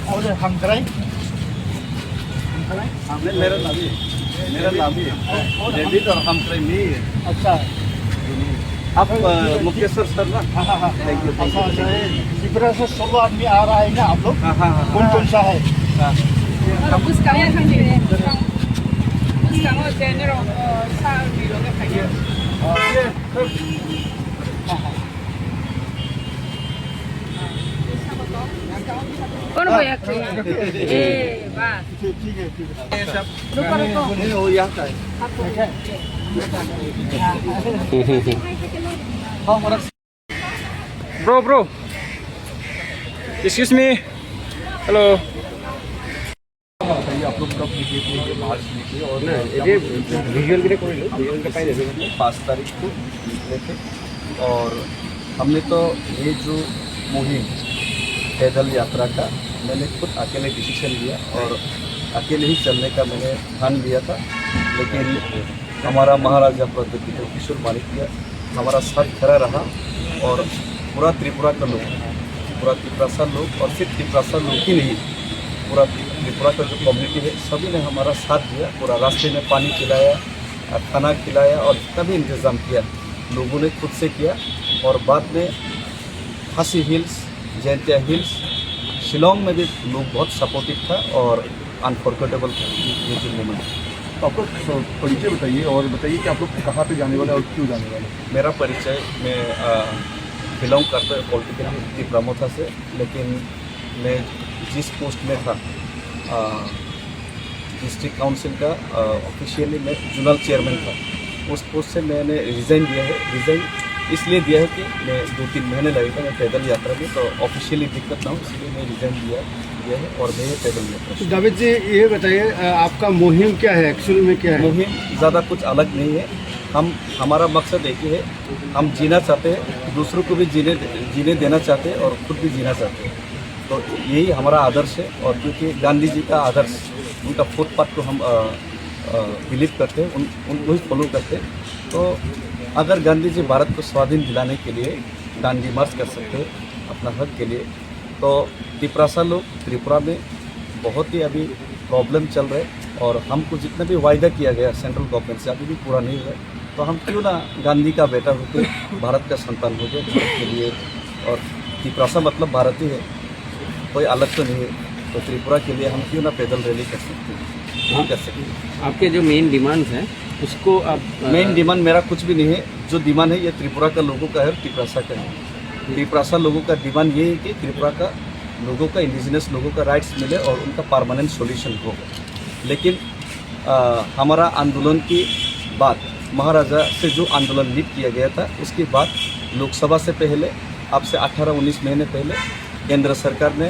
और हमकराई मेरा नाम ही है डेविड और हमकराई में ही है। अच्छा आप मुकेश्वर सर ना? हाँ थैंक यू। अच्छा त्रिपुरा से 16 आदमी आ रहा है ना आप लोग? कौन कौन सा है? buscamos dinero salvi lo que falla. कौन भैया के? वाह ठीक है ये सब रुको रुको नहीं हो यहाँ का है। हाँ हमारा Bro, excuse me. Hello. बताइए आप लोग कब निकले थे बाहर से निकले? और ना ये विजुअल के कोई लो विजुअल का पाई दे 5 तारीख को निकले थे। और हमने तो ये जो मुहिम पैदल यात्रा का मैंने खुद अकेले डिसीजन लिया और अकेले ही चलने का मैंने ठान लिया था। लेकिन हमारा महाराजा प्रद्युम्न किशोर माणिक्य हमारा साथ खड़ा रहा और पूरा त्रिपुरा का लोग, पूरा त्रिपुरा लोग और सिर्फ त्रिपुरा लोग ही नहीं, पूरा त्रिपुरा का जो कम्युनिटी है सभी ने हमारा साथ दिया। पूरा रास्ते में पानी पिलाया, खाना खिलाया और जितना भी इंतज़ाम किया लोगों ने खुद से किया। और बाद में खासी हिल्स, जैंतिया हिल्स, शिलोंग में भी लोग बहुत सपोर्टिव था और अनफॉरगेटेबल था ये जो मोमेंट। आपका परिचय बताइए और बताइए कि आप लोग कहाँ पे जाने वाले और क्यों जाने वाले? मेरा परिचय मैं बिलोंग करता है पॉलिटिकल त्रिपुरा से, लेकिन मैं जिस पोस्ट में था डिस्ट्रिक्ट काउंसिल का ऑफिशियली मैं जोनल चेयरमैन था, उस पोस्ट से मैंने रिज़ाइन दिया है। रिज़ाइन इसलिए दिया है कि मैं 2-3 महीने लगेगा मैं पैदल यात्रा में, तो ऑफिशियली दिक्कत ना हो इसलिए मैं रिज़ाइन दिया है और मैं ये पैदल यात्रा। जावेद जी ये बताइए आपका मुहिम क्या है, एक्चुअल में क्या है? मुहिम ज़्यादा कुछ अलग नहीं है। हमारा मकसद एक ही है, हम जीना चाहते हैं, दूसरों को भी जीने देना चाहते हैं और खुद भी जीना चाहते हैं। तो यही हमारा आदर्श है। और क्योंकि गांधी जी का आदर्श, उनका फुटपाथ को हम बिलीव करते हैं, उनको ही फॉलो करते हैं। तो अगर गांधी जी भारत को स्वाधीन दिलाने के लिए दांडी मार्च कर सकते हैं अपना हक के लिए, तो त्रिपुरा में बहुत ही अभी प्रॉब्लम चल रहे और हमको जितना भी वायदा किया गया सेंट्रल गवर्नमेंट से अभी भी पूरा नहीं हुआ। तो हम क्यों ना गांधी का बेटा होकर भारत का संतान हो गए भारत के लिए। और त्रिपुरा मतलब भारत ही है, कोई अलग तो नहीं है। तो त्रिपुरा के लिए हम क्यों ना पैदल रैली कर सकते हैं, नहीं कर सकते। आपके जो मेन डिमांड्स हैं उसको आप मेन डिमांड मेरा कुछ भी नहीं है। जो डिमांड है ये त्रिपुरा का लोगों का है और त्रिपुरा का है। त्रिपुरा लोगों का डिमांड ये है कि त्रिपुरा का लोगों का, इंडिजिनस लोगों का राइट्स मिले और उनका परमानेंट सॉल्यूशन हो। लेकिन हमारा आंदोलन की बात, महाराजा से जो आंदोलन लीड किया गया था उसके बाद लोकसभा से पहले, अब से 18-19 महीने पहले केंद्र सरकार ने,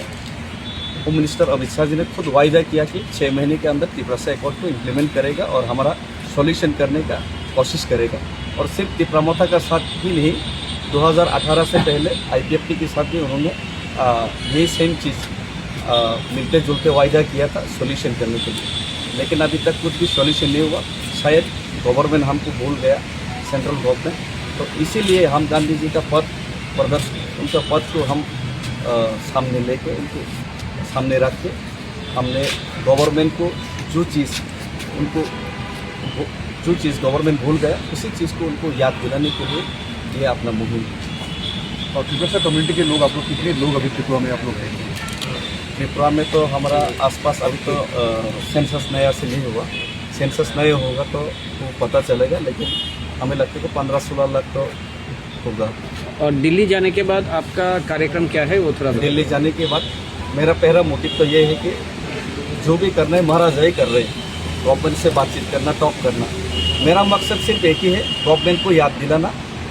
होम मिनिस्टर अमित शाह जी ने खुद वायदा किया कि 6 महीने के अंदर त्रिपुरा अकॉर्ड को इम्प्लीमेंट करेगा और हमारा सॉल्यूशन करने का कोशिश करेगा। और सिर्फ त्रिपुरा का साथ ही नहीं, 2018 से पहले IPFT के साथ भी उन्होंने ये सेम चीज़ मिलते जुलते वायदा किया था सॉल्यूशन करने के लिए। लेकिन अभी तक कुछ भी सॉल्यूशन नहीं हुआ। शायद गवर्नमेंट हमको भूल गया, सेंट्रल गवर्नमेंट। तो इसीलिए हम गांधी जी का पथ प्रदर्शन, उनका पथ को हम सामने लेके, उनको सामने रख के, हमने गवर्नमेंट को जो चीज़ गवर्नमेंट भूल गया उसी चीज़ को उनको याद दिलाने के लिए ये अपना मुहिम। और त्रिपुरा कम्युनिटी के लोग, आप लोग कितने लोग अभी त्रिपुरा में आप लोग हैं? त्रिपुरा में तो हमारा आसपास अभी तो सेंसस नया से नहीं हुआ। सेंसस नया होगा तो वो पता चलेगा, लेकिन हमें लगता है कि 15-16 लाख तो होगा। और दिल्ली जाने के बाद आपका कार्यक्रम क्या है वो थोड़ा दिल्ली जाने के बाद मेरा पहला मोटिव तो ये है कि जो भी करना है महाराजा ही कर रहे हैं, गवर्नमेंट से बातचीत करना, टॉक करना। मेरा मकसद सिर्फ एक ही है, गवर्नमेंट को याद दिलाना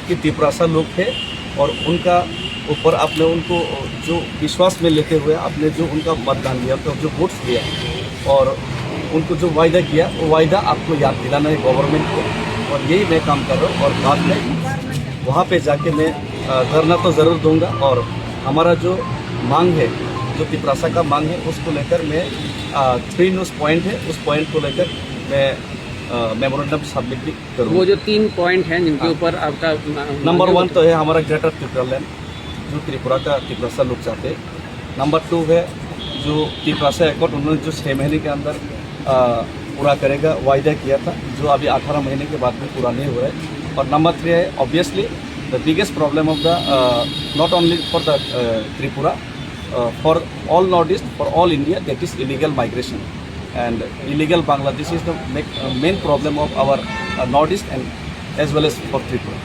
कि त्रिपुरा लोग थे और उनका ऊपर आपने उनको जो विश्वास में लेते हुए आपने जो उनका मतदान दिया, तो जो वोट्स दिया और उनको जो वायदा किया, वो वायदा आपको याद दिलाना है गवर्नमेंट को। और यही मैं काम कर रहा हूँ। और बाद में वहाँ पे जाके मैं धरना तो ज़रूर दूंगा। और हमारा जो मांग है, जो त्रिपुरा का मांग है, उसको लेकर मैं 3 न्यूज़ पॉइंट है, उस पॉइंट को लेकर मैं मेमोरेंडम सबमिट भी करूँगा। वो जो 3 पॉइंट हैं जिनके ऊपर आपका नंबर 1 तो है हमारा ग्रेटर त्रिपुरा लैंड, जो त्रिपुरा का तिपरासा लोग चाहते हैं। नंबर 2 है जो तिपरासा एकॉर्ड उन्होंने जो 6 महीने के अंदर पूरा करेगा वायदा किया था, जो अभी 18 महीने के बाद भी पूरा नहीं हो रहा है। और नंबर 3 है obviously the biggest problem of the not only for the Tripura, for all north east, for all India, that is illegal migration and illegal Bangladesh is the main problem of our North East and as well as for Tripura.